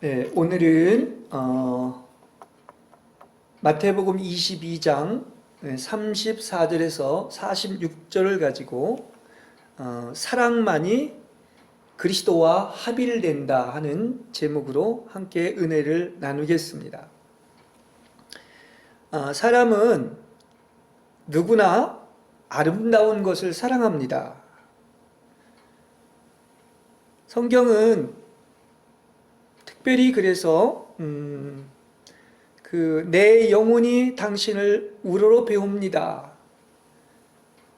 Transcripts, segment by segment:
네, 오늘은 마태복음 22장 34절에서 46절을 가지고 사랑만이 그리스도와 합일된다 하는 제목으로 함께 은혜를 나누겠습니다. 사람은 누구나 아름다운 것을 사랑합니다. 성경은 특별히 그래서 내 영혼이 당신을 우러러 배웁니다.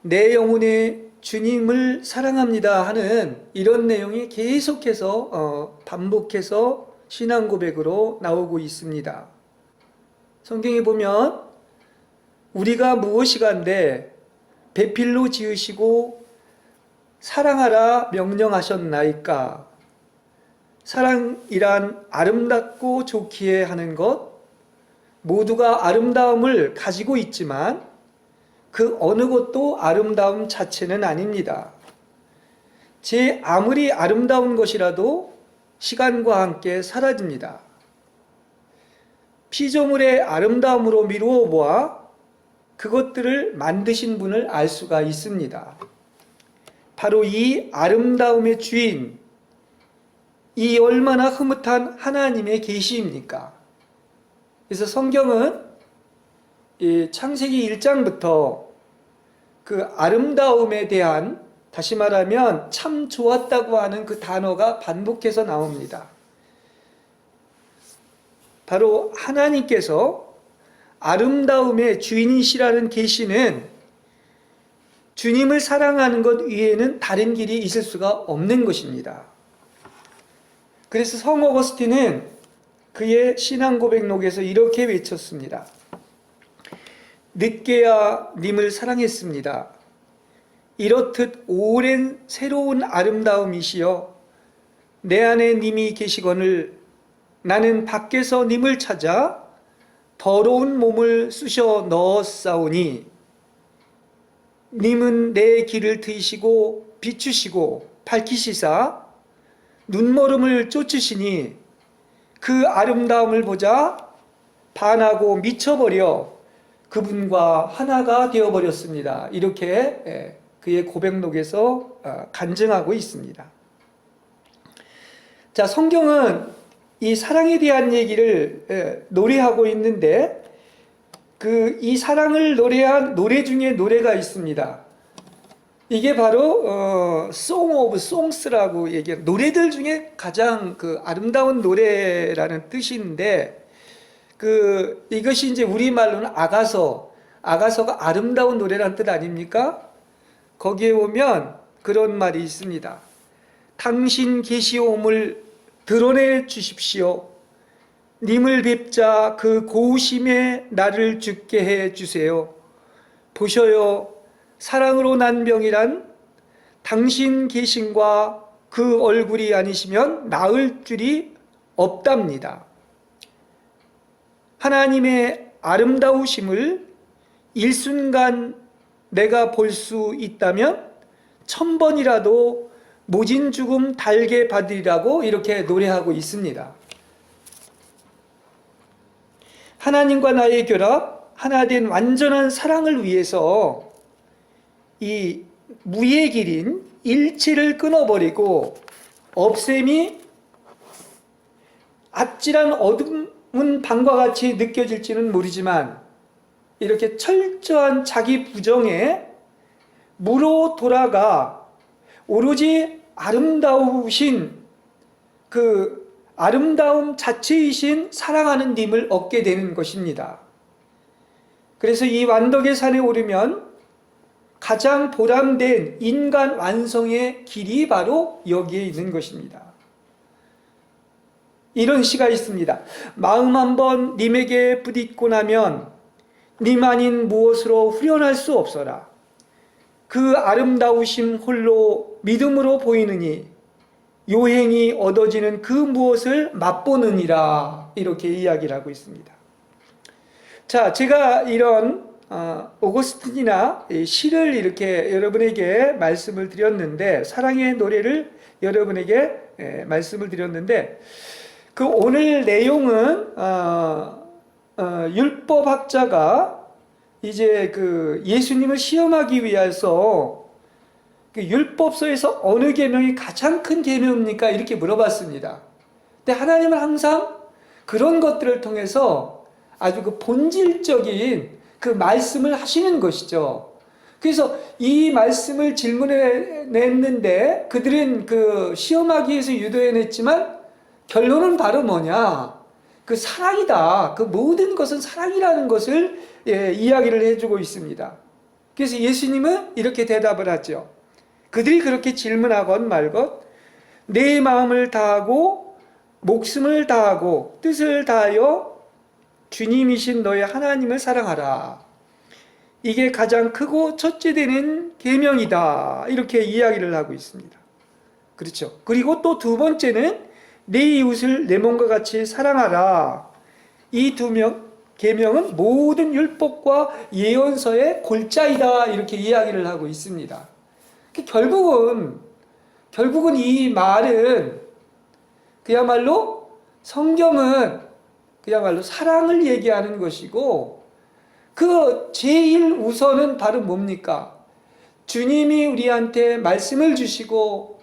내 영혼의 주님을 사랑합니다 하는 이런 내용이 계속해서 반복해서 신앙 고백으로 나오고 있습니다. 성경에 보면 우리가 무엇이간데 배필로 지으시고 사랑하라 명령하셨나이까. 사랑이란 아름답고 좋기에 하는 것, 모두가 아름다움을 가지고 있지만 그 어느 것도 아름다움 자체는 아닙니다. 제 아무리 아름다운 것이라도 시간과 함께 사라집니다. 피조물의 아름다움으로 미루어 보아 그것들을 만드신 분을 알 수가 있습니다. 바로 이 아름다움의 주인, 이 얼마나 흐뭇한 하나님의 계시입니까? 그래서 성경은 창세기 1장부터 그 아름다움에 대한, 다시 말하면 참 좋았다고 하는 그 단어가 반복해서 나옵니다. 바로 하나님께서 아름다움의 주인이시라는 계시는 주님을 사랑하는 것 위에는 다른 길이 있을 수가 없는 것입니다. 그래서 성 어거스틴은 그의 신앙 고백록에서 이렇게 외쳤습니다. 늦게야 님을 사랑했습니다. 이렇듯 오랜 새로운 아름다움이시여 내 안에 님이 계시거늘 나는 밖에서 님을 찾아 더러운 몸을 쑤셔 넣었사오니 님은 내 길을 트이시고 비추시고 밝히시사 눈머름을 쫓으시니 그 아름다움을 보자 반하고 미쳐버려 그분과 하나가 되어버렸습니다. 이렇게 그의 고백록에서 간증하고 있습니다. 자, 성경은 이 사랑에 대한 얘기를 노래하고 있는데 이 사랑을 노래한 노래 중에 노래가 있습니다. 이게 바로 Song of Songs라고 얘기해요. 노래들 중에 가장 아름다운 노래라는 뜻인데 이것이 이제 우리말로는 아가서가 아름다운 노래라는 뜻 아닙니까? 거기에 보면 그런 말이 있습니다. 당신 계시옴을 드러내 주십시오. 님을 뵙자 그 고우심에 나를 죽게 해 주세요. 보셔요. 사랑으로 난 병이란 당신 계심과 그 얼굴이 아니시면 나을 줄이 없답니다. 하나님의 아름다우심을 일순간 내가 볼 수 있다면 1000번이라도 모진 죽음 달게 받으리라고 이렇게 노래하고 있습니다. 하나님과 나의 결합, 하나 된 완전한 사랑을 위해서 이 무의 길인 일치를 끊어버리고 없앰이 아찔한 어두운 밤과 같이 느껴질지는 모르지만 이렇게 철저한 자기 부정에 무로 돌아가 오로지 아름다우신 그 아름다움 자체이신 사랑하는 님을 얻게 되는 것입니다. 그래서 이 완덕의 산에 오르면 가장 보람된 인간 완성의 길이 바로 여기에 있는 것입니다. 이런 시가 있습니다. 마음 한번 님에게 부딪고 나면 님 아닌 무엇으로 후련할 수 없어라. 그 아름다우심 홀로 믿음으로 보이느니 요행이 얻어지는 그 무엇을 맛보느니라. 이렇게 이야기를 하고 있습니다. 자, 제가 이런 오거스틴이나 시를 이렇게 여러분에게 말씀을 드렸는데, 사랑의 노래를 여러분에게 말씀을 드렸는데, 그 오늘 내용은 율법학자가 이제 그 예수님을 시험하기 위해서 그 율법서에서 어느 계명이 가장 큰 계명입니까? 이렇게 물어봤습니다. 근데 하나님은 항상 그런 것들을 통해서 아주 그 본질적인 그 말씀을 하시는 것이죠. 그래서 이 말씀을 질문해 냈는데 그들은 그 시험하기 위해서 유도해냈지만 결론은 바로 뭐냐? 그 사랑이다. 그 모든 것은 사랑이라는 것을 이야기를 해주고 있습니다. 그래서 예수님은 이렇게 대답을 하죠. 그들이 그렇게 질문하건 말건 내 마음을 다하고 목숨을 다하고 뜻을 다하여 주님이신 너의 하나님을 사랑하라. 이게 가장 크고 첫째 되는 계명이다. 이렇게 이야기를 하고 있습니다. 그렇죠. 그리고 또 두 번째는 내 이웃을 내 몸과 같이 사랑하라. 이 두 계명은 모든 율법과 예언서의 골자이다. 이렇게 이야기를 하고 있습니다. 결국은 이 말은 그야말로 성경은 그야말로 사랑을 얘기하는 것이고 그 제일 우선은 바로 뭡니까? 주님이 우리한테 말씀을 주시고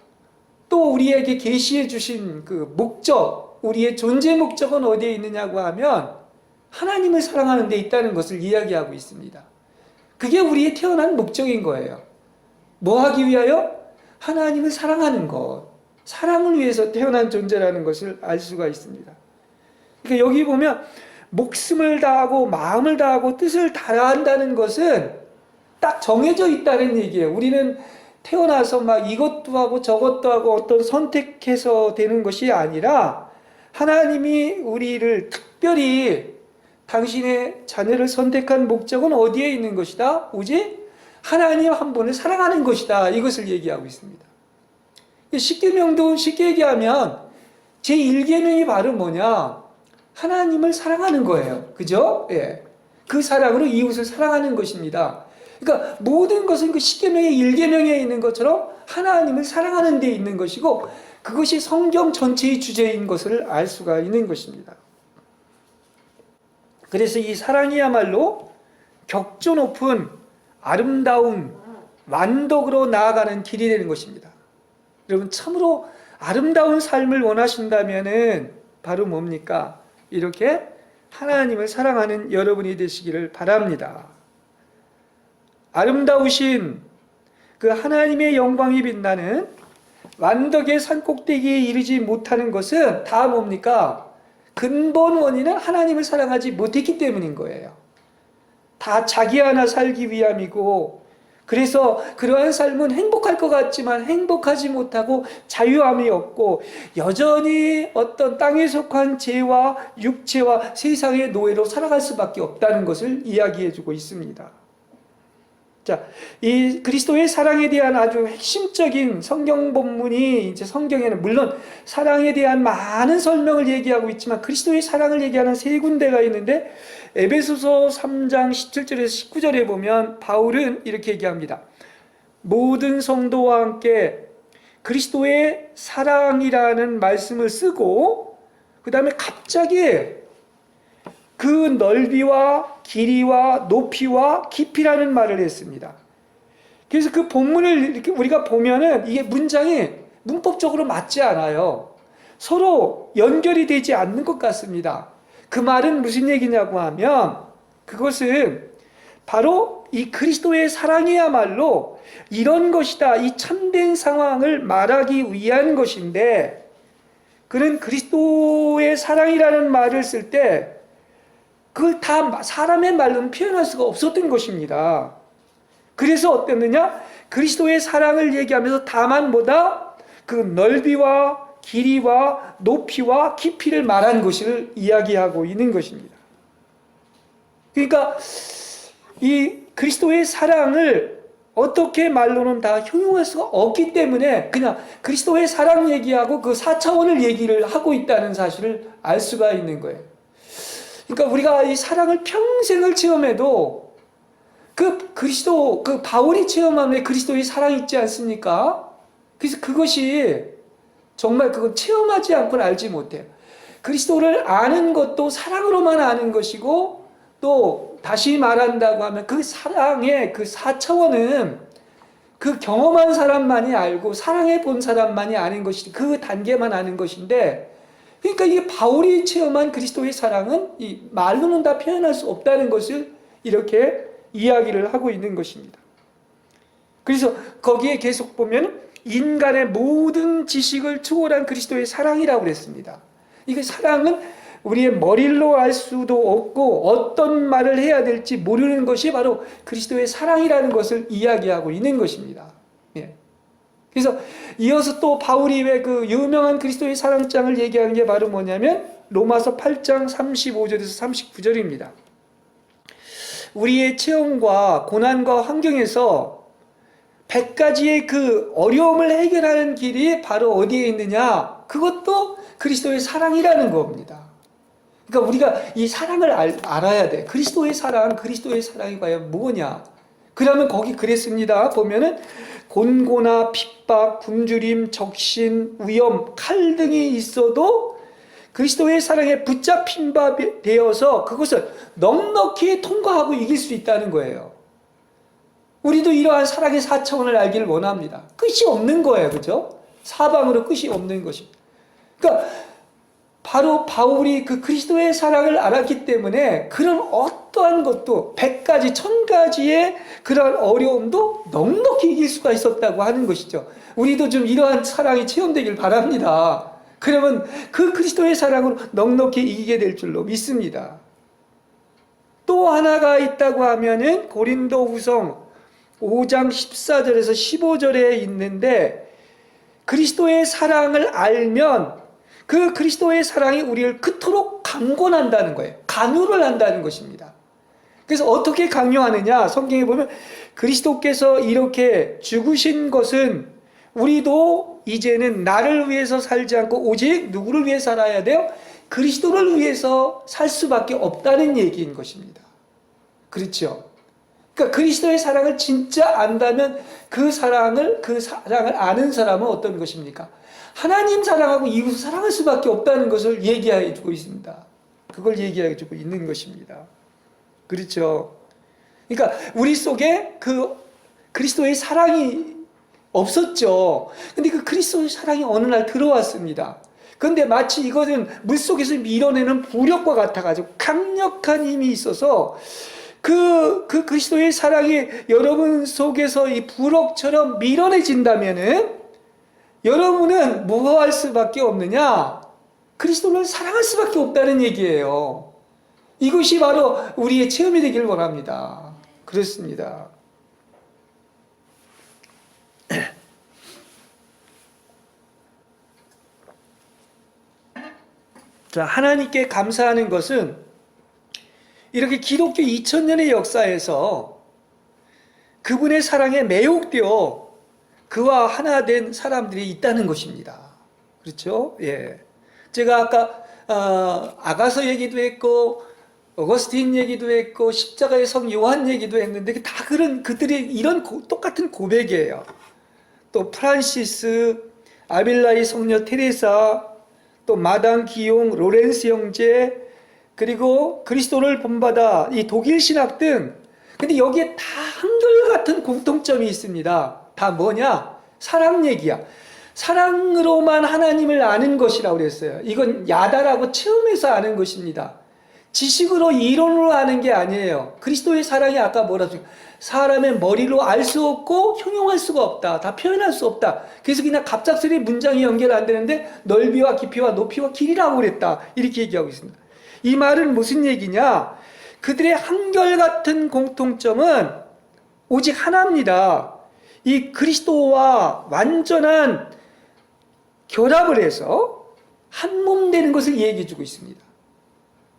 또 우리에게 계시해 주신 그 목적, 우리의 존재 목적은 어디에 있느냐고 하면 하나님을 사랑하는 데 있다는 것을 이야기하고 있습니다. 그게 우리의 태어난 목적인 거예요. 뭐 하기 위하여? 하나님을 사랑하는 것. 사랑을 위해서 태어난 존재라는 것을 알 수가 있습니다. 그러니까 여기 보면 목숨을 다하고 마음을 다하고 뜻을 다한다는 것은 딱 정해져 있다는 얘기예요. 우리는 태어나서 막 이것도 하고 저것도 하고 어떤 선택해서 되는 것이 아니라 하나님이 우리를 특별히 당신의 자녀를 선택한 목적은 어디에 있는 것이다? 오직 하나님 한 분을 사랑하는 것이다. 이것을 얘기하고 있습니다. 십계명도 쉽게 얘기하면 제1계명이 바로 뭐냐? 하나님을 사랑하는 거예요. 그죠? 예. 그 사랑으로 이웃을 사랑하는 것입니다. 그러니까 모든 것은 그 십계명의 1계명에 있는 것처럼 하나님을 사랑하는 데 있는 것이고 그것이 성경 전체의 주제인 것을 알 수가 있는 것입니다. 그래서 이 사랑이야말로 격조 높은 아름다운 완덕으로 나아가는 길이 되는 것입니다. 여러분 참으로 아름다운 삶을 원하신다면은 바로 뭡니까? 이렇게 하나님을 사랑하는 여러분이 되시기를 바랍니다. 아름다우신 그 하나님의 영광이 빛나는 완덕의 산꼭대기에 이르지 못하는 것은 다 뭡니까? 근본 원인은 하나님을 사랑하지 못했기 때문인 거예요. 다 자기 하나 살기 위함이고 그래서 그러한 삶은 행복할 것 같지만 행복하지 못하고 자유함이 없고 여전히 어떤 땅에 속한 죄와 육체와 세상의 노예로 살아갈 수밖에 없다는 것을 이야기해 주고 있습니다. 자, 이 그리스도의 사랑에 대한 아주 핵심적인 성경 본문이 이제 성경에는 물론 사랑에 대한 많은 설명을 얘기하고 있지만 그리스도의 사랑을 얘기하는 세 군데가 있는데 에베소서 3장 17절에서 19절에 보면 바울은 이렇게 얘기합니다. 모든 성도와 함께 그리스도의 사랑이라는 말씀을 쓰고 그 다음에 갑자기 그 넓이와 길이와 높이와 깊이라는 말을 했습니다. 그래서 그 본문을 이렇게 우리가 보면은 이게 문장이 문법적으로 맞지 않아요. 서로 연결이 되지 않는 것 같습니다. 그 말은 무슨 얘기냐고 하면 그것은 바로 이 그리스도의 사랑이야말로 이런 것이다. 이 참된 상황을 말하기 위한 것인데 그는 그리스도의 사랑이라는 말을 쓸 때 그걸 다 사람의 말로는 표현할 수가 없었던 것입니다. 그래서 어땠느냐? 그리스도의 사랑을 얘기하면서 다만 뭐다? 그 넓이와 길이와 높이와 깊이를 말한 것을 이야기하고 있는 것입니다. 그러니까 이 그리스도의 사랑을 어떻게 말로는 다 형용할 수가 없기 때문에 그냥 그리스도의 사랑 얘기하고 그 4차원을 얘기를 하고 있다는 사실을 알 수가 있는 거예요. 그러니까 우리가 이 사랑을 평생을 체험해도 그 그리스도, 그 바울이 체험한 그리스도의 사랑이 있지 않습니까? 그래서 그것이 정말 그건 체험하지 않고는 알지 못해요. 그리스도를 아는 것도 사랑으로만 아는 것이고, 또 다시 말한다고 하면 그 사랑의 그 4차원은 그 경험한 사람만이 알고 사랑해 본 사람만이 아는 것이, 그 단계만 아는 것인데, 그러니까 이게 바울이 체험한 그리스도의 사랑은 이 말로는 다 표현할 수 없다는 것을 이렇게 이야기를 하고 있는 것입니다. 그래서 거기에 계속 보면 인간의 모든 지식을 초월한 그리스도의 사랑이라고 그랬습니다. 이게 사랑은 우리의 머리로 알 수도 없고 어떤 말을 해야 될지 모르는 것이 바로 그리스도의 사랑이라는 것을 이야기하고 있는 것입니다. 예. 그래서 이어서 또 바울이 왜 그 유명한 그리스도의 사랑장을 얘기하는 게 바로 뭐냐면 로마서 8장 35절에서 39절입니다. 우리의 체험과 고난과 환경에서 100가지의 그 어려움을 해결하는 길이 바로 어디에 있느냐? 그것도 그리스도의 사랑이라는 겁니다. 그러니까 우리가 이 사랑을 알아야 돼. 그리스도의 사랑이 과연 뭐냐? 그러면 거기 그랬습니다. 보면은 곤고나 핍박, 굶주림, 적신, 위험, 칼 등이 있어도 그리스도의 사랑에 붙잡힌 바 되어서 그것을 넉넉히 통과하고 이길 수 있다는 거예요. 우리도 이러한 사랑의 4차원을 알기를 원합니다. 끝이 없는 거예요. 그죠? 사방으로 끝이 없는 것입니다. 그러니까 바로 바울이 그 그리스도의 사랑을 알았기 때문에 그런 어떠한 것도 100가지, 1000가지의 그런 어려움도 넉넉히 이길 수가 있었다고 하는 것이죠. 우리도 좀 이러한 사랑이 체험되길 바랍니다. 그러면 그 그리스도의 사랑으로 넉넉히 이기게 될 줄로 믿습니다. 또 하나가 있다고 하면은 고린도후서 5장 14절에서 15절에 있는데, 그리스도의 사랑을 알면 그 그리스도의 사랑이 우리를 그토록 강권한다는 거예요. 강요를 한다는 것입니다. 그래서 어떻게 강요하느냐? 성경에 보면 그리스도께서 이렇게 죽으신 것은 우리도 이제는 나를 위해서 살지 않고 오직 누구를 위해 살아야 돼요? 그리스도를 위해서 살 수밖에 없다는 얘기인 것입니다. 그렇죠? 그러니까 그리스도의 사랑을 진짜 안다면 그 사랑을 아는 사람은 어떤 것입니까? 하나님 사랑하고 이웃 사랑할 수밖에 없다는 것을 얘기해 주고 있습니다. 그걸 얘기해 주고 있는 것입니다. 그렇죠? 그러니까 우리 속에 그 그리스도의 사랑이 없었죠. 근데 그 그리스도의 사랑이 어느 날 들어왔습니다. 그런데 마치 이것은 물속에서 밀어내는 부력과 같아가지고 강력한 힘이 있어서 그 그리스도의 사랑이 여러분 속에서 이 부럭처럼 밀어내진다면은 여러분은 뭐 할 수밖에 없느냐? 그리스도를 사랑할 수밖에 없다는 얘기예요. 이것이 바로 우리의 체험이 되길 원합니다. 그렇습니다. 자, 하나님께 감사하는 것은 이렇게 기독교 2000년의 역사에서 그분의 사랑에 매혹되어 그와 하나 된 사람들이 있다는 것입니다. 그렇죠? 예. 제가 아까 아가서 얘기도 했고 어거스틴 얘기도 했고 십자가의 성 요한 얘기도 했는데 다 그들이 이런 똑같은 고백이에요. 또 프란시스, 아빌라이 성녀 테레사, 또 마당 기용, 로렌스 형제, 그리고 그리스도를 본받아 이 독일 신학 등, 근데 여기에 다 한결같은 공통점이 있습니다. 다 뭐냐? 사랑 얘기야. 사랑으로만 하나님을 아는 것이라고 그랬어요. 이건 야다라고 체험해서 아는 것입니다. 지식으로 이론으로 아는 게 아니에요. 그리스도의 사랑이 아까 뭐라고 했어요? 사람의 머리로 알 수 없고 형용할 수가 없다. 다 표현할 수 없다. 그래서 그냥 갑작스레 문장이 연결 안 되는데 넓이와 깊이와 높이와 길이라고 그랬다. 이렇게 얘기하고 있습니다. 이 말은 무슨 얘기냐? 그들의 한결같은 공통점은 오직 하나입니다. 이 그리스도와 완전한 결합을 해서 한 몸 되는 것을 얘기해 주고 있습니다.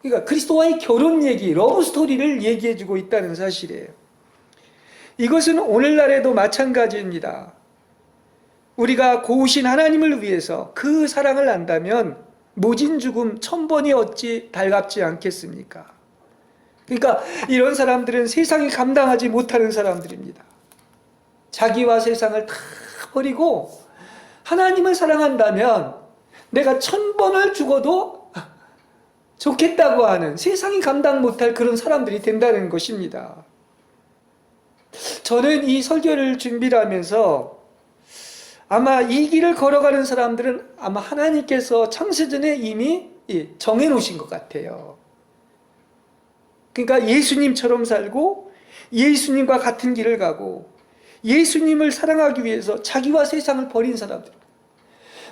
그러니까 그리스도와의 결혼 얘기, 러브 스토리를 얘기해 주고 있다는 사실이에요. 이것은 오늘날에도 마찬가지입니다. 우리가 고우신 하나님을 위해서 그 사랑을 안다면 모진 죽음 1000번이 어찌 달갑지 않겠습니까? 그러니까 이런 사람들은 세상이 감당하지 못하는 사람들입니다. 자기와 세상을 다 버리고 하나님을 사랑한다면 내가 1000번을 죽어도 좋겠다고 하는, 세상이 감당 못할 그런 사람들이 된다는 것입니다. 저는 이 설교를 준비를 하면서 아마 이 길을 걸어가는 사람들은 아마 하나님께서 창세전에 이미 정해 놓으신 것 같아요. 그러니까 예수님처럼 살고 예수님과 같은 길을 가고 예수님을 사랑하기 위해서 자기와 세상을 버린 사람들.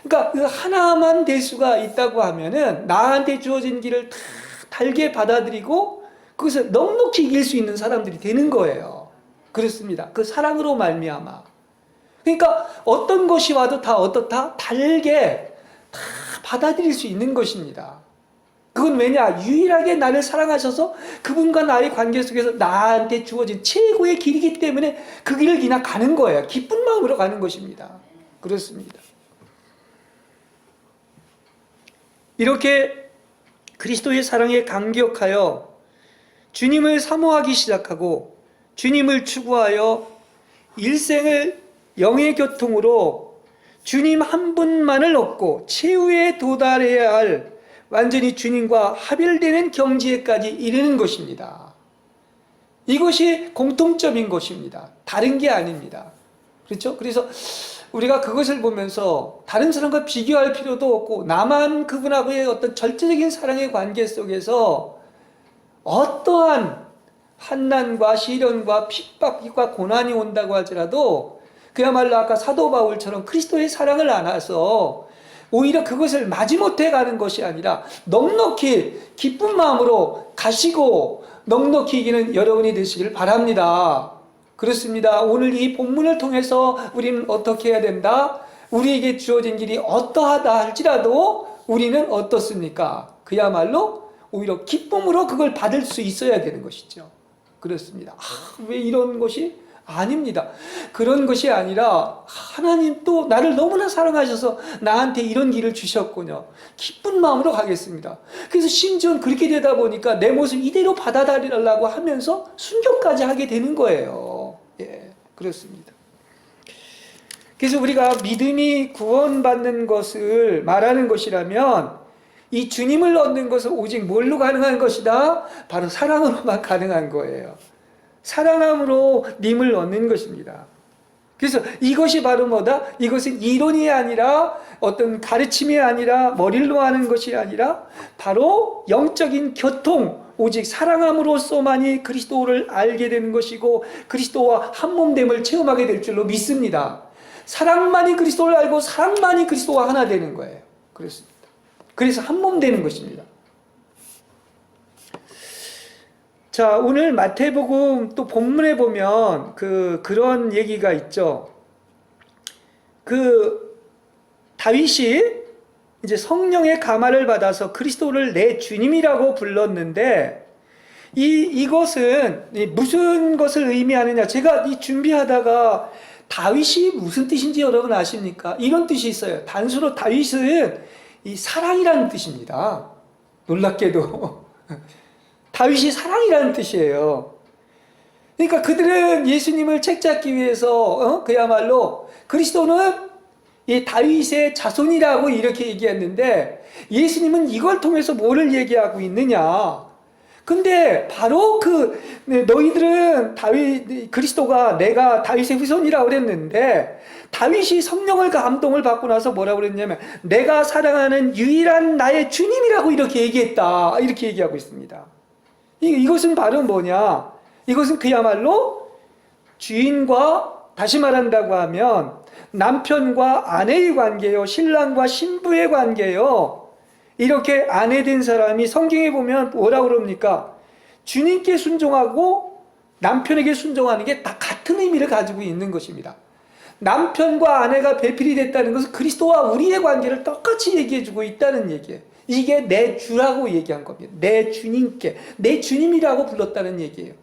그러니까 그 하나만 될 수가 있다고 하면은 나한테 주어진 길을 다 달게 받아들이고 그것을 넉넉히 이길 수 있는 사람들이 되는 거예요. 그렇습니다. 그 사랑으로 말미암아. 그러니까 어떤 것이 와도 다 어떻다? 달게 다 받아들일 수 있는 것입니다. 그건 왜냐? 유일하게 나를 사랑하셔서 그분과 나의 관계 속에서 나한테 주어진 최고의 길이기 때문에 그 길을 그냥 가는 거예요. 기쁜 마음으로 가는 것입니다. 그렇습니다. 이렇게 그리스도의 사랑에 감격하여 주님을 사모하기 시작하고 주님을 추구하여 일생을 영의 교통으로 주님 한 분만을 얻고 최후에 도달해야 할 완전히 주님과 합일되는 경지에까지 이르는 것입니다. 이것이 공통점인 것입니다. 다른 게 아닙니다. 그렇죠? 그래서 우리가 그것을 보면서 다른 사람과 비교할 필요도 없고 나만 그분하고의 어떤 절대적인 사랑의 관계 속에서 어떠한 환난과 시련과 핍박과 고난이 온다고 할지라도 그야말로 아까 사도 바울처럼 그리스도의 사랑을 안아서 오히려 그것을 마지못해 가는 것이 아니라 넉넉히 기쁜 마음으로 가시고 넉넉히 이기는 여러분이 되시길 바랍니다. 그렇습니다. 오늘 이 본문을 통해서 우리는 어떻게 해야 된다? 우리에게 주어진 길이 어떠하다 할지라도 우리는 어떻습니까? 그야말로 오히려 기쁨으로 그걸 받을 수 있어야 되는 것이죠. 그렇습니다. 왜 이런 것이? 아닙니다. 그런 것이 아니라 하나님 또 나를 너무나 사랑하셔서 나한테 이런 길을 주셨군요. 기쁜 마음으로 가겠습니다. 그래서 심지어는 그렇게 되다 보니까 내 모습 이대로 받아들이려고 하면서 순교까지 하게 되는 거예요. 예, 그렇습니다. 그래서 우리가 믿음이 구원받는 것을 말하는 것이라면 이 주님을 얻는 것은 오직 뭘로 가능한 것이다? 바로 사랑으로만 가능한 거예요. 사랑함으로 님을 얻는 것입니다. 그래서 이것이 바로 뭐다? 이것은 이론이 아니라 어떤 가르침이 아니라 머리로 하는 것이 아니라 바로 영적인 교통, 오직 사랑함으로써만이 그리스도를 알게 되는 것이고 그리스도와 한몸됨을 체험하게 될 줄로 믿습니다. 사랑만이 그리스도를 알고 사랑만이 그리스도와 하나 되는 거예요. 그렇습니다. 그래서 한몸 되는 것입니다. 자, 오늘 마태복음 또 본문에 보면 그런 얘기가 있죠. 다윗이 이제 성령의 감화를 받아서 그리스도를 내 주님이라고 불렀는데 이것은 무슨 것을 의미하느냐? 제가 준비하다가 다윗이 무슨 뜻인지 여러분 아십니까? 이런 뜻이 있어요. 단수로 다윗은 이 사랑이라는 뜻입니다. 놀랍게도. 다윗이 사랑이라는 뜻이에요. 그러니까 그들은 예수님을 책잡기 위해서 그야말로 그리스도는 이 다윗의 자손이라고 이렇게 얘기했는데 예수님은 이걸 통해서 뭐를 얘기하고 있느냐? 근데 바로 너희들은 그리스도가 내가 다윗의 후손이라고 그랬는데 다윗이 성령을 감동을 받고 나서 뭐라고 그랬냐면 내가 사랑하는 유일한 나의 주님이라고 이렇게 얘기했다. 이렇게 얘기하고 있습니다. 이것은 바로 뭐냐? 이것은 그야말로 주인과 다시 말한다고 하면 남편과 아내의 관계요, 신랑과 신부의 관계요. 이렇게 아내된 사람이 성경에 보면 뭐라고 그럽니까? 주님께 순종하고 남편에게 순종하는 게 다 같은 의미를 가지고 있는 것입니다. 남편과 아내가 배필이 됐다는 것은 그리스도와 우리의 관계를 똑같이 얘기해주고 있다는 얘기예요. 이게 내 주라고 얘기한 겁니다. 내 주님께, 내 주님이라고 불렀다는 얘기예요.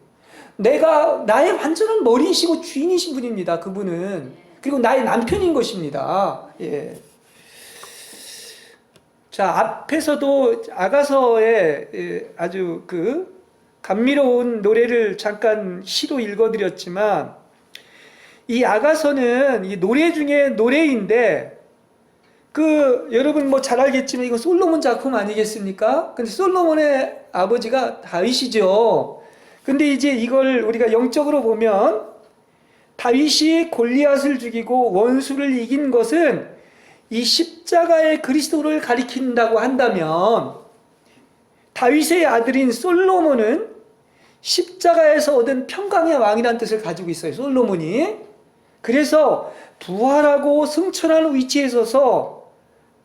나의 완전한 머리이시고 주인이신 분입니다. 그분은. 그리고 나의 남편인 것입니다. 예. 자, 앞에서도 아가서에 아주 감미로운 노래를 잠깐 시로 읽어드렸지만 이 아가서는 이 노래 중에 노래인데 여러분 뭐 잘 알겠지만 이거 솔로몬 작품 아니겠습니까? 근데 솔로몬의 아버지가 다윗이죠. 근데 이제 이걸 우리가 영적으로 보면 다윗이 골리앗을 죽이고 원수를 이긴 것은 이 십자가의 그리스도를 가리킨다고 한다면 다윗의 아들인 솔로몬은 십자가에서 얻은 평강의 왕이라는 뜻을 가지고 있어요. 솔로몬이. 그래서 부활하고 승천하는 위치에 서서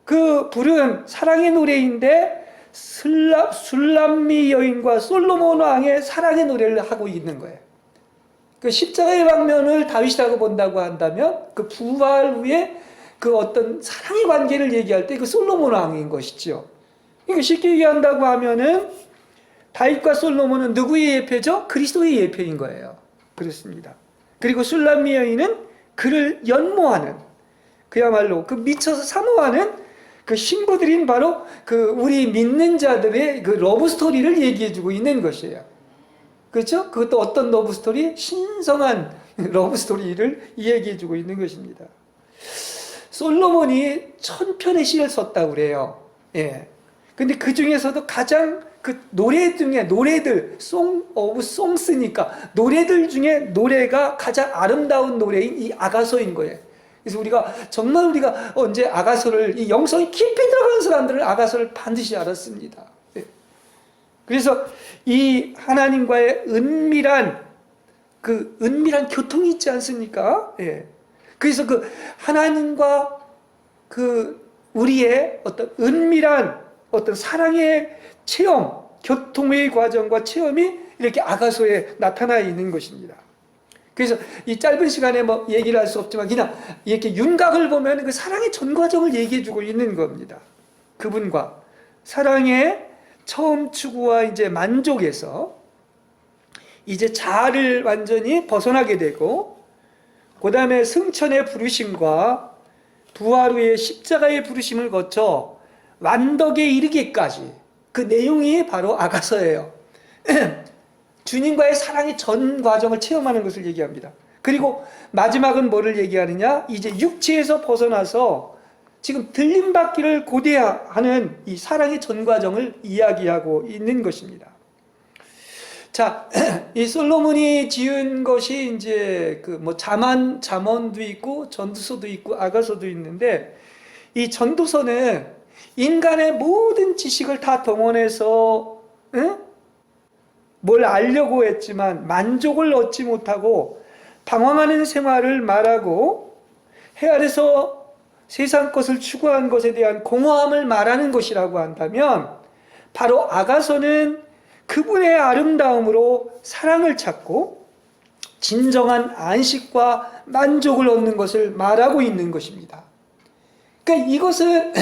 그 부른 사랑의 노래인데 술람미 여인과 솔로몬 왕의 사랑의 노래를 하고 있는 거예요. 그 십자가의 방면을 다윗이라고 본다고 한다면 그 부활 후에 그 어떤 사랑의 관계를 얘기할 때 그 솔로몬 왕인 것이죠. 그러니까 쉽게 얘기한다고 하면은 다윗과 솔로몬은 누구의 예표죠? 그리스도의 예표인 거예요. 그렇습니다. 그리고 술람미 여인은 그를 연모하는, 그야말로 그 미쳐서 사모하는 그 신부들인 바로 그 우리 믿는 자들의 그 러브 스토리를 얘기해주고 있는 것이에요. 그렇죠? 그것도 어떤 러브 스토리? 신성한 러브 스토리를 얘기해주고 있는 것입니다. 솔로몬이 1000편의 시를 썼다고 그래요. 예. 근데 그 중에서도 가장 그 노래 중에 노래들, 송 오브 송스니까 노래들 중에 노래가 가장 아름다운 노래인 이 아가서인 거예요. 그래서 우리가 언제 아가서를, 이 영성이 깊이 들어가는 사람들은 아가서를 반드시 알았습니다. 예. 그래서 이 하나님과의 은밀한 교통이 있지 않습니까? 예. 그래서 그 하나님과 그 우리의 어떤 은밀한 어떤 사랑의 체험, 교통의 과정과 체험이 이렇게 아가서에 나타나 있는 것입니다. 그래서 이 짧은 시간에 뭐 얘기를 할 수 없지만 그냥 이렇게 윤곽을 보면 그 사랑의 전 과정을 얘기해주고 있는 겁니다. 그분과 사랑의 처음 추구와 이제 만족에서 이제 자아를 완전히 벗어나게 되고, 그 다음에 승천의 부르심과 부활 후에 십자가의 부르심을 거쳐 완덕에 이르기까지, 그 내용이 바로 아가서예요. 주님과의 사랑의 전 과정을 체험하는 것을 얘기합니다. 그리고 마지막은 뭐를 얘기하느냐? 이제 육체에서 벗어나서 지금 들림받기를 고대하는 이 사랑의 전 과정을 이야기하고 있는 것입니다. 자, 이 솔로몬이 지은 것이 이제 그 뭐 잠언도 있고 전도서도 있고 아가서도 있는데, 이 전도서는 인간의 모든 지식을 다 동원해서 뭘 알려고 했지만 만족을 얻지 못하고 방황하는 생활을 말하고 해 아래서 세상 것을 추구한 것에 대한 공허함을 말하는 것이라고 한다면, 바로 아가서는 그분의 아름다움으로 사랑을 찾고 진정한 안식과 만족을 얻는 것을 말하고 있는 것입니다. 그러니까 이것은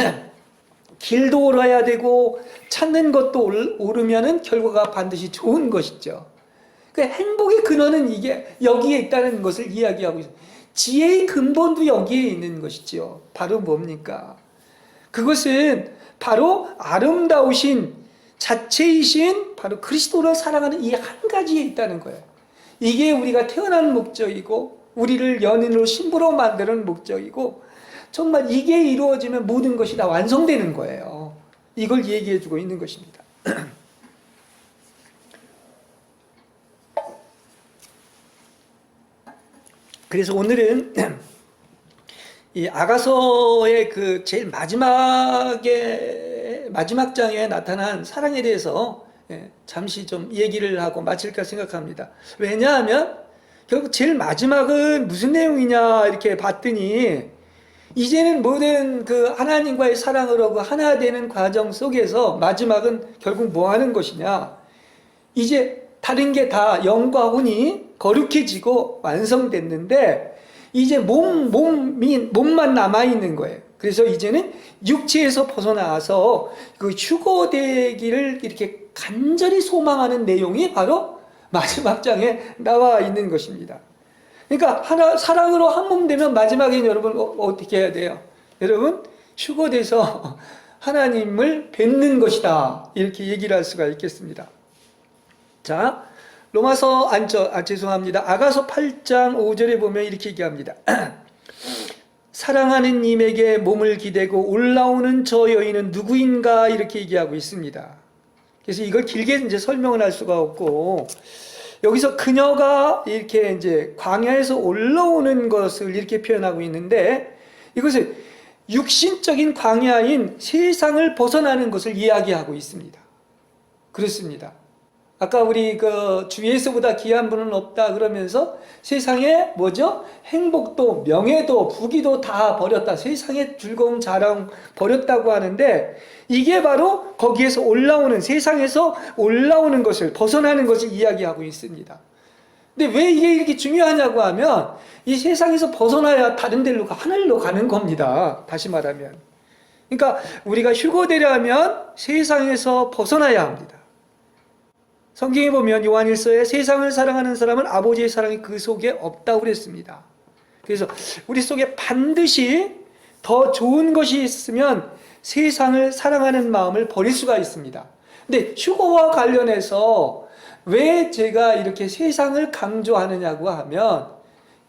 길도 오라야 되고 찾는 것도 오르면은 결과가 반드시 좋은 것이죠. 그러니까 행복의 근원은 이게 여기에 있다는 것을 이야기하고 있어요. 지혜의 근본도 여기에 있는 것이죠. 바로 뭡니까? 그것은 바로 아름다우신 자체이신 바로 그리스도를 사랑하는 이 한 가지에 있다는 거예요. 이게 우리가 태어난 목적이고 우리를 연인으로 신부로 만드는 목적이고, 정말 이게 이루어지면 모든 것이 다 완성되는 거예요. 이걸 얘기해주고 있는 것입니다. 그래서 오늘은 이 아가서의 그 제일 마지막 장에 나타난 사랑에 대해서 잠시 좀 얘기를 하고 마칠까 생각합니다. 왜냐하면 결국 제일 마지막은 무슨 내용이냐 이렇게 봤더니, 이제는 모든 그 하나님과의 사랑을 하고 하나 되는 과정 속에서 마지막은 결국 뭐 하는 것이냐? 이제 다른 게 다 영과 혼이 거룩해지고 완성됐는데 이제 몸만 남아있는 거예요. 그래서 이제는 육체에서 벗어나서 그 휴거되기를 이렇게 간절히 소망하는 내용이 바로 마지막 장에 나와 있는 것입니다. 그러니까 사랑으로 한 몸 되면 마지막엔 여러분 어떻게 해야 돼요? 여러분 휴거돼서 하나님을 뵙는 것이다, 이렇게 얘기를 할 수가 있겠습니다. 자, 죄송합니다. 아가서 8장 5절에 보면 이렇게 얘기합니다. 사랑하는 님에게 몸을 기대고 올라오는 저 여인은 누구인가 이렇게 얘기하고 있습니다. 그래서 이걸 길게 이제 설명을 할 수가 없고, 여기서 그녀가 이렇게 이제 광야에서 올라오는 것을 이렇게 표현하고 있는데, 이것은 육신적인 광야인 세상을 벗어나는 것을 이야기하고 있습니다. 그렇습니다. 아까 우리 주 예수보다 귀한 분은 없다 그러면서 세상에 뭐죠? 행복도 명예도 부귀도 다 버렸다. 세상의 즐거움 자랑 버렸다고 하는데, 이게 바로 거기에서 올라오는, 세상에서 올라오는 것을, 벗어나는 것을 이야기하고 있습니다. 근데 왜 이게 이렇게 중요하냐고 하면, 이 세상에서 벗어나야 다른 데로 하늘로 가는 겁니다. 다시 말하면. 그러니까 우리가 휴거되려면 세상에서 벗어나야 합니다. 성경에 보면 요한일서에 세상을 사랑하는 사람은 아버지의 사랑이 그 속에 없다고 그랬습니다. 그래서 우리 속에 반드시 더 좋은 것이 있으면 세상을 사랑하는 마음을 버릴 수가 있습니다. 근데 휴거와 관련해서 왜 제가 이렇게 세상을 강조하느냐고 하면,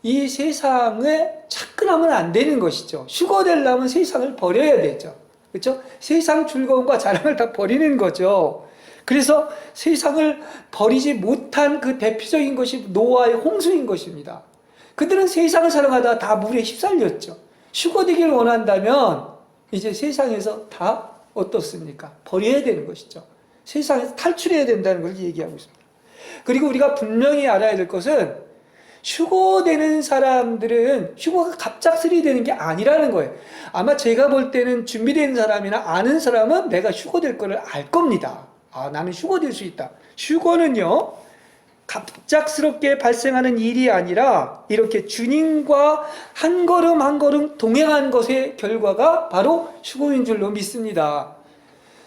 이 세상에 착근하면 안 되는 것이죠. 휴거되려면 세상을 버려야 되죠. 그렇죠? 세상 즐거움과 자랑을 다 버리는 거죠. 그래서 세상을 버리지 못한 그 대표적인 것이 노아의 홍수인 것입니다. 그들은 세상을 사랑하다가 다 물에 휩쓸렸죠. 휴거되기를 원한다면 이제 세상에서 다 어떻습니까? 버려야 되는 것이죠. 세상에서 탈출해야 된다는 걸 얘기하고 있습니다. 그리고 우리가 분명히 알아야 될 것은, 휴거되는 사람들은 휴거가 갑작스레 되는 게 아니라는 거예요. 아마 제가 볼 때는 준비된 사람이나 아는 사람은 내가 휴거될 거를 알 겁니다. 나는 휴거될 수 있다. 휴거는요, 갑작스럽게 발생하는 일이 아니라 이렇게 주님과 한 걸음 한 걸음 동행한 것의 결과가 바로 휴거인 줄로 믿습니다.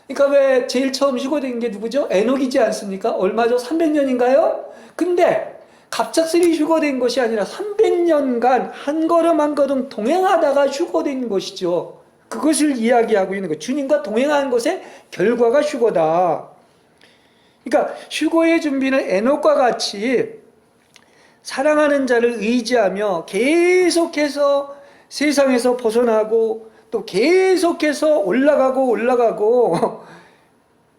그러니까 왜 제일 처음 휴거된 게 누구죠? 에녹이지 않습니까? 얼마죠? 300년인가요? 근데 갑작스레 휴거된 것이 아니라 300년간 한 걸음 한 걸음 동행하다가 휴거된 것이죠. 그것을 이야기하고 있는 거예요. 주님과 동행한 것의 결과가 휴거다. 그러니까 휴거의 준비는 에녹과 같이 사랑하는 자를 의지하며 계속해서 세상에서 벗어나고 또 계속해서 올라가고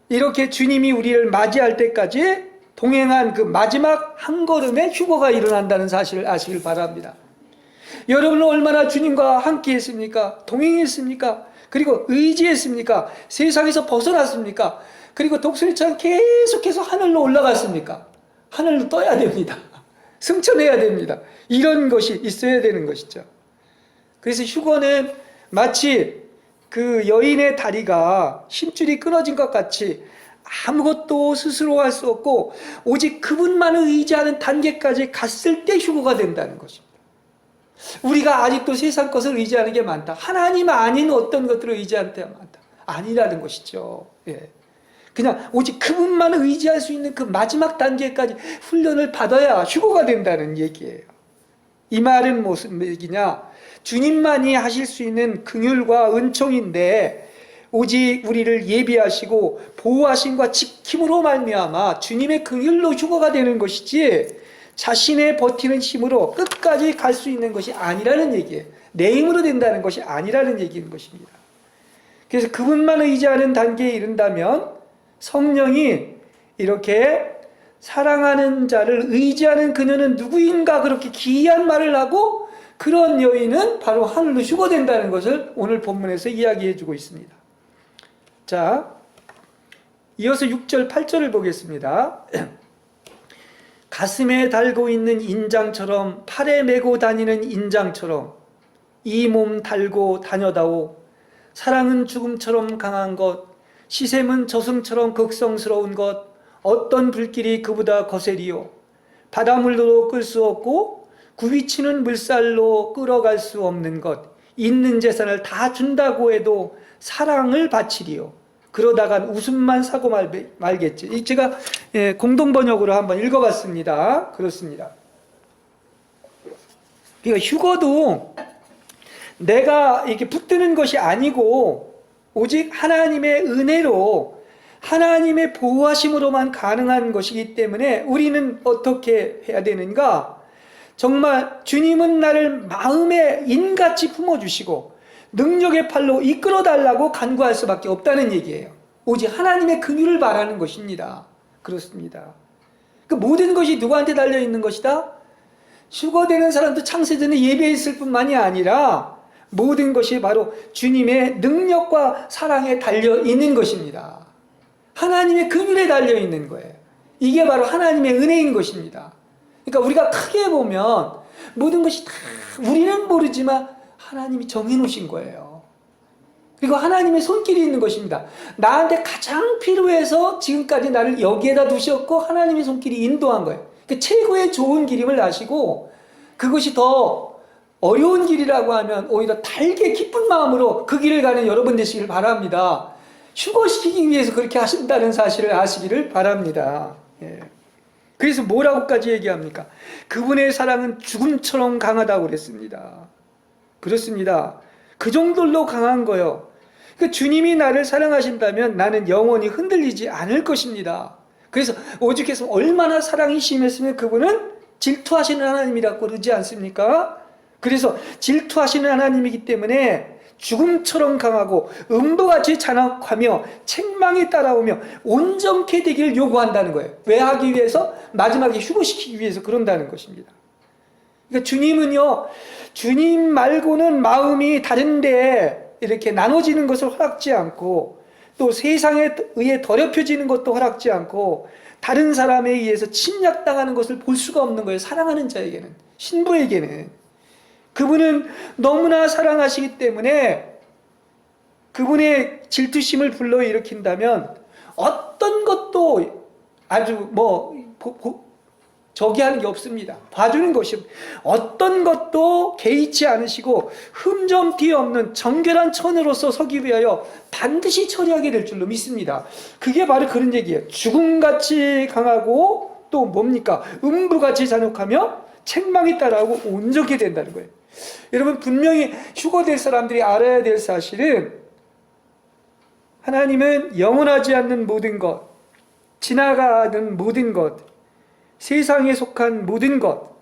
이렇게 주님이 우리를 맞이할 때까지 동행한 그 마지막 한 걸음에 휴거가 일어난다는 사실을 아시길 바랍니다. 여러분은 얼마나 주님과 함께 했습니까? 동행했습니까? 그리고 의지했습니까? 세상에서 벗어났습니까? 그리고 독수리처럼 계속해서 하늘로 올라갔습니까? 하늘로 떠야 됩니다. 승천해야 됩니다. 이런 것이 있어야 되는 것이죠. 그래서 휴거는 마치 그 여인의 다리가 힘줄이 끊어진 것 같이 아무것도 스스로 할 수 없고 오직 그분만을 의지하는 단계까지 갔을 때 휴거가 된다는 것입니다. 우리가 아직도 세상 것을 의지하는 게 많다. 하나님 아닌 어떤 것들을 의지하는 때가 많다. 아니라는 것이죠. 예. 그냥 오직 그분만을 의지할 수 있는 그 마지막 단계까지 훈련을 받아야 휴거가 된다는 얘기예요. 이 말은 무슨 얘기냐? 주님만이 하실 수 있는 긍휼과 은총인데 오직 우리를 예비하시고 보호하심과 지킴으로 말미암아 주님의 긍휼로 휴거가 되는 것이지 자신의 버티는 힘으로 끝까지 갈 수 있는 것이 아니라는 얘기예요. 내 힘으로 된다는 것이 아니라는 얘기인 것입니다. 그래서 그분만 의지하는 단계에 이른다면 성령이 이렇게 사랑하는 자를 의지하는 그녀는 누구인가 그렇게 기이한 말을 하고 그런 여인은 바로 하늘로 휴거된다는 것을 오늘 본문에서 이야기해 주고 있습니다. 자, 이어서 6절, 8절을 보겠습니다. 가슴에 달고 있는 인장처럼 팔에 메고 다니는 인장처럼 이 몸 달고 다녀다오. 사랑은 죽음처럼 강한 것, 시샘은 저승처럼 극성스러운 것, 어떤 불길이 그보다 거세리요. 바닷물로 끌 수 없고 굽이치는 물살로 끌어갈 수 없는 것, 있는 재산을 다 준다고 해도 사랑을 바치리요. 그러다간 웃음만 사고 말겠지. 제가 공동번역으로 한번 읽어봤습니다. 그렇습니다. 그러니까 휴거도 내가 이렇게 붙드는 것이 아니고 오직 하나님의 은혜로 하나님의 보호하심으로만 가능한 것이기 때문에 우리는 어떻게 해야 되는가? 정말 주님은 나를 마음에 인같이 품어주시고 능력의 팔로 이끌어달라고 간구할 수밖에 없다는 얘기예요. 오직 하나님의 긍휼을 바라는 것입니다. 그렇습니다. 그 모든 것이 누구한테 달려있는 것이다? 휴거되는 사람도 창세전에 예배했을 뿐만이 아니라 모든 것이 바로 주님의 능력과 사랑에 달려있는 것입니다. 하나님의 긍휼에 달려있는 거예요. 이게 바로 하나님의 은혜인 것입니다. 그러니까 우리가 크게 보면 모든 것이 다 우리는 모르지만 하나님이 정해놓으신 거예요. 그리고 하나님의 손길이 있는 것입니다. 나한테 가장 필요해서 지금까지 나를 여기에다 두셨고 하나님의 손길이 인도한 거예요. 그 최고의 좋은 길임을 아시고 그것이 더 어려운 길이라고 하면 오히려 달게 기쁜 마음으로 그 길을 가는 여러분 되시길 바랍니다. 휴거시키기 위해서 그렇게 하신다는 사실을 아시기를 바랍니다. 예. 그래서 뭐라고까지 얘기합니까? 그분의 사랑은 죽음처럼 강하다고 그랬습니다. 그렇습니다. 그 정도로 강한 거예요. 그 주님이 나를 사랑하신다면 나는 영원히 흔들리지 않을 것입니다. 그래서 오죽해서 얼마나 사랑이 심했으면 그분은 질투하시는 하나님이라고 그러지 않습니까? 그래서 질투하시는 하나님이기 때문에 죽음처럼 강하고 음부같이 잔혹하며 책망이 따라오며 온전케 되기를 요구한다는 거예요. 왜 하기 위해서? 마지막에 휴거시키기 위해서 그런다는 것입니다. 그러니까 주님은요, 주님 말고는 마음이 다른데 이렇게 나눠지는 것을 허락지 않고 또 세상에 의해 더럽혀지는 것도 허락지 않고 다른 사람에 의해서 침략당하는 것을 볼 수가 없는 거예요. 사랑하는 자에게는, 신부에게는. 그분은 너무나 사랑하시기 때문에 그분의 질투심을 불러일으킨다면 어떤 것도 아주 저기 하는 게 없습니다. 봐주는 것이 어떤 것도 개의치 않으시고 흠점티 없는 정결한 천으로서 서기 위하여 반드시 처리하게 될 줄로 믿습니다. 그게 바로 그런 얘기예요. 죽음같이 강하고 또 뭡니까? 음부같이 잔혹하며 책망이 따라오고 온전히 된다는 거예요. 여러분, 분명히 휴거될 사람들이 알아야 될 사실은 하나님은 영원하지 않는 모든 것, 지나가는 모든 것, 세상에 속한 모든 것,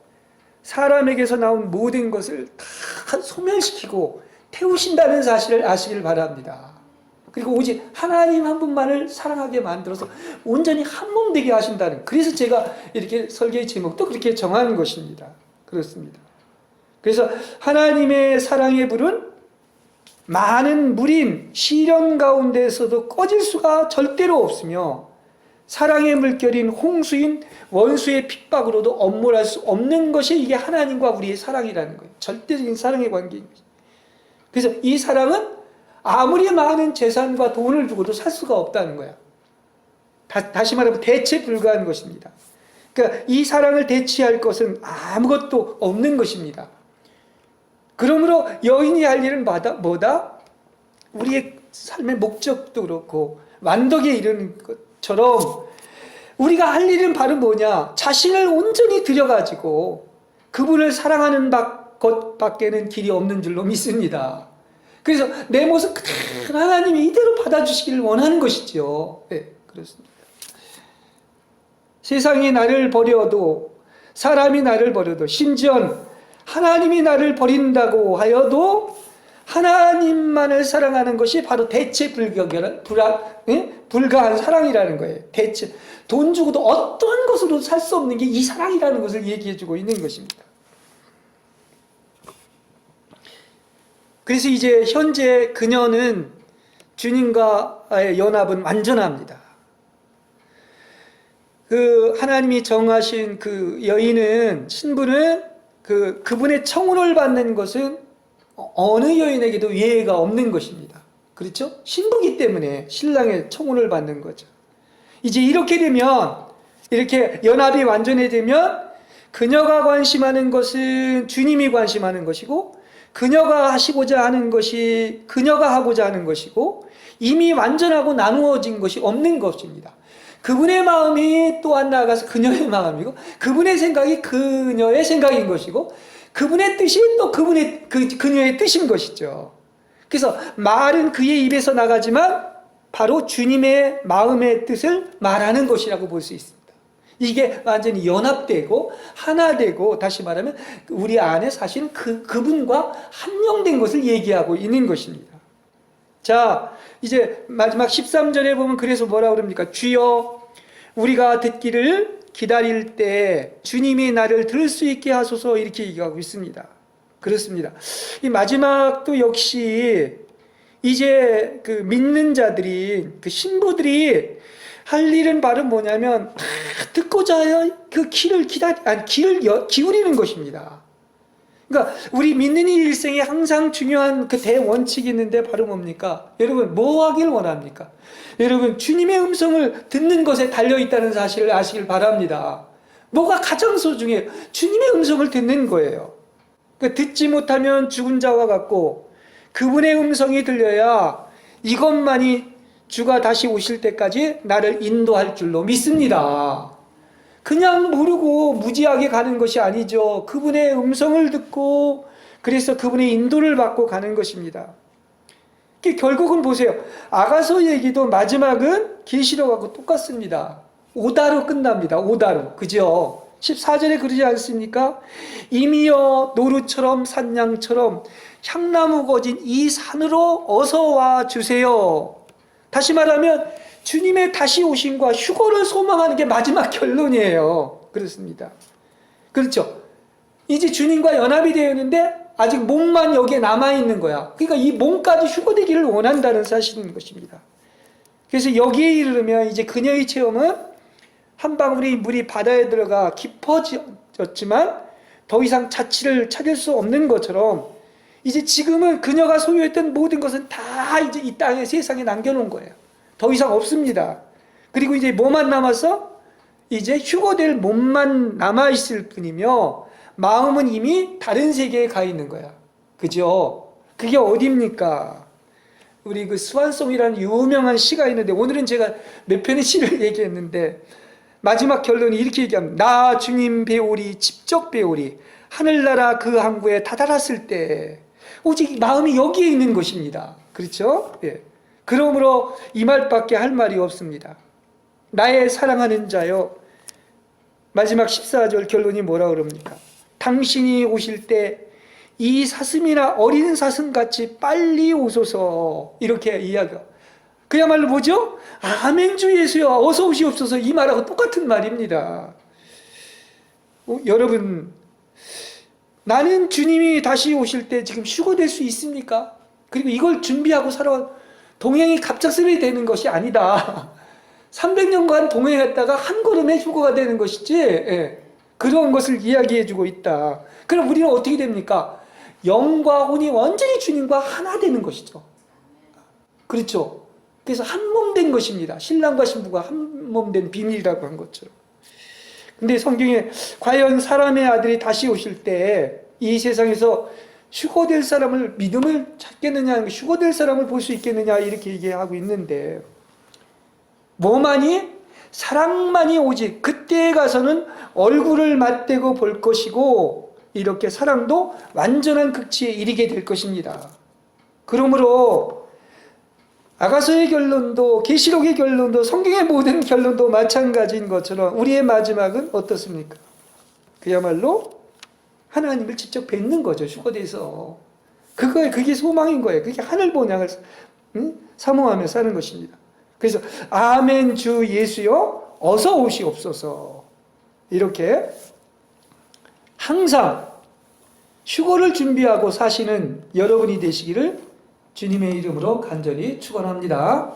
사람에게서 나온 모든 것을 다 소멸시키고 태우신다는 사실을 아시길 바랍니다. 그리고 오직 하나님 한 분만을 사랑하게 만들어서 온전히 한 몸 되게 하신다는, 그래서 제가 이렇게 설계의 제목도 그렇게 정하는 것입니다. 그렇습니다. 그래서 하나님의 사랑의 불은 많은 물인 시련 가운데서도 꺼질 수가 절대로 없으며 사랑의 물결인 홍수인 원수의 핍박으로도 엄몰할 수 없는 것이 이게 하나님과 우리의 사랑이라는 거예요. 절대적인 사랑의 관계인 거죠. 그래서 이 사랑은 아무리 많은 재산과 돈을 주고도 살 수가 없다는 거야. 다시 말하면 대체 불가한 것입니다. 그러니까 이 사랑을 대체할 것은 아무것도 없는 것입니다. 그러므로 여인이 할 일은 뭐다? 우리의 삶의 목적도 그렇고 완덕에 이르는 것처럼 우리가 할 일은 바로 뭐냐? 자신을 온전히 들여가지고 그분을 사랑하는 것 밖에는 길이 없는 줄로 믿습니다. 그래서 내 모습 그대로 하나님이 이대로 받아주시기를 원하는 것이죠. 네, 그렇습니다. 세상이 나를 버려도, 사람이 나를 버려도, 심지어 하나님이 나를 버린다고 하여도 하나님만을 사랑하는 것이 바로 대체 불가한 사랑이라는 거예요. 대체 돈 주고도 어떤 것으로 살 수 없는 게 이 사랑이라는 것을 얘기해주고 있는 것입니다. 그래서 이제 현재 그녀는 주님과의 연합은 완전합니다. 그 하나님이 정하신 그 여인은, 신부는 그분의 청혼을 받는 것은 어느 여인에게도 예외가 없는 것입니다. 그렇죠? 신부기 때문에 신랑의 청혼을 받는 거죠. 이제 이렇게 되면, 이렇게 연합이 완전해지면 그녀가 관심하는 것은 주님이 관심하는 것이고, 그녀가 하시고자 하는 것이 그녀가 하고자 하는 것이고, 이미 완전하고 나누어진 것이 없는 것입니다. 그분의 마음이 또한 나아가서 그녀의 마음이고, 그분의 생각이 그녀의 생각인 것이고, 그분의 뜻이 또 그녀의 뜻인 것이죠. 그래서 말은 그의 입에서 나가지만 바로 주님의 마음의 뜻을 말하는 것이라고 볼 수 있습니다. 이게 완전히 연합되고 하나 되고, 다시 말하면 우리 안에 사실 그분과 합령된 것을 얘기하고 있는 것입니다. 자, 이제 마지막 13절에 보면 그래서 뭐라 그럽니까? 주여 우리가 듣기를 기다릴 때 주님이 나를 들을 수 있게 하소서, 이렇게 얘기하고 있습니다. 그렇습니다. 이 마지막도 역시 이제 그 믿는 자들이, 그 신부들이 할 일은 바로 뭐냐면 듣고자 그 귀를 기울이는 것입니다. 그러니까 우리 믿는 이 일생에 항상 중요한 그 대원칙이 있는데 바로 뭡니까? 여러분 뭐 하길 원합니까? 여러분 주님의 음성을 듣는 것에 달려있다는 사실을 아시길 바랍니다. 뭐가 가장 소중해요? 주님의 음성을 듣는 거예요. 그러니까 듣지 못하면 죽은 자와 같고, 그분의 음성이 들려야 이것만이 주가 다시 오실 때까지 나를 인도할 줄로 믿습니다. 그냥 모르고 무지하게 가는 것이 아니죠. 그분의 음성을 듣고 그래서 그분의 인도를 받고 가는 것입니다. 결국은 보세요. 아가서 얘기도 마지막은 계시록하고 똑같습니다. 오다로 끝납니다. 오다로. 그죠? 14절에 그러지 않습니까? 이미여 노루처럼 산양처럼 향나무 거진 이 산으로 어서 와 주세요. 다시 말하면 주님의 다시 오심과 휴거를 소망하는 게 마지막 결론이에요. 그렇습니다. 그렇죠? 이제 주님과 연합이 되어 있는데 아직 몸만 여기에 남아있는 거야. 그러니까 이 몸까지 휴거되기를 원한다는 사실인 것입니다. 그래서 여기에 이르면 이제 그녀의 체험은 한 방울이 물이 바다에 들어가 깊어졌지만 더 이상 자취를 찾을 수 없는 것처럼, 이제 지금은 그녀가 소유했던 모든 것은 다 이제 이 땅에, 세상에 남겨놓은 거예요. 더 이상 없습니다. 그리고 이제 뭐만 남아서 이제 휴거될 몸만 남아있을 뿐이며, 마음은 이미 다른 세계에 가 있는 거야. 그죠? 그게 어디입니까? 우리 그 스완송이라는 유명한 시가 있는데, 오늘은 제가 몇 편의 시를 얘기했는데, 마지막 결론이 이렇게 얘기합니다. 나 주님 배우리, 직접 배우리, 하늘나라 그 항구에 다다랐을 때. 오직 마음이 여기에 있는 것입니다. 그렇죠? 예. 그러므로 이 말밖에 할 말이 없습니다. 나의 사랑하는 자여, 마지막 14절 결론이 뭐라 그럽니까? 당신이 오실 때 이 사슴이나 어린 사슴같이 빨리 오소서, 이렇게 이야기가. 그야말로 뭐죠? 아멘 주 예수여 어서 오시옵소서, 이 말하고 똑같은 말입니다. 여러분, 나는 주님이 다시 오실 때 지금 휴거될 수 있습니까? 그리고 이걸 준비하고 살아온 동행이 갑작스레 되는 것이 아니다. 300년간 동행했다가 한 걸음에 휴거가 되는 것이지, 예, 그런 것을 이야기해주고 있다. 그럼 우리는 어떻게 됩니까? 영과 혼이 완전히 주님과 하나 되는 것이죠. 그렇죠? 그래서 한 몸 된 것입니다. 신랑과 신부가 한 몸 된 비밀이라고 한 것처럼. 근데 성경에 과연 사람의 아들이 다시 오실 때 이 세상에서 휴거될 사람을, 믿음을 찾겠느냐, 휴거될 사람을 볼 수 있겠느냐, 이렇게 얘기하고 있는데, 뭐만이? 사랑만이 오직 그때에 가서는 얼굴을 맞대고 볼 것이고, 이렇게 사랑도 완전한 극치에 이르게 될 것입니다. 그러므로 아가서의 결론도, 계시록의 결론도, 성경의 모든 결론도 마찬가지인 것처럼 우리의 마지막은 어떻습니까? 그야말로 하나님을 직접 뵙는 거죠. 휴거돼서. 그게 소망인 거예요. 그게 하늘 본향을 사모하며 사는 것입니다. 그래서 아멘 주 예수여 어서 오시옵소서, 이렇게 항상 휴거를 준비하고 사시는 여러분이 되시기를 주님의 이름으로 간절히 축원합니다.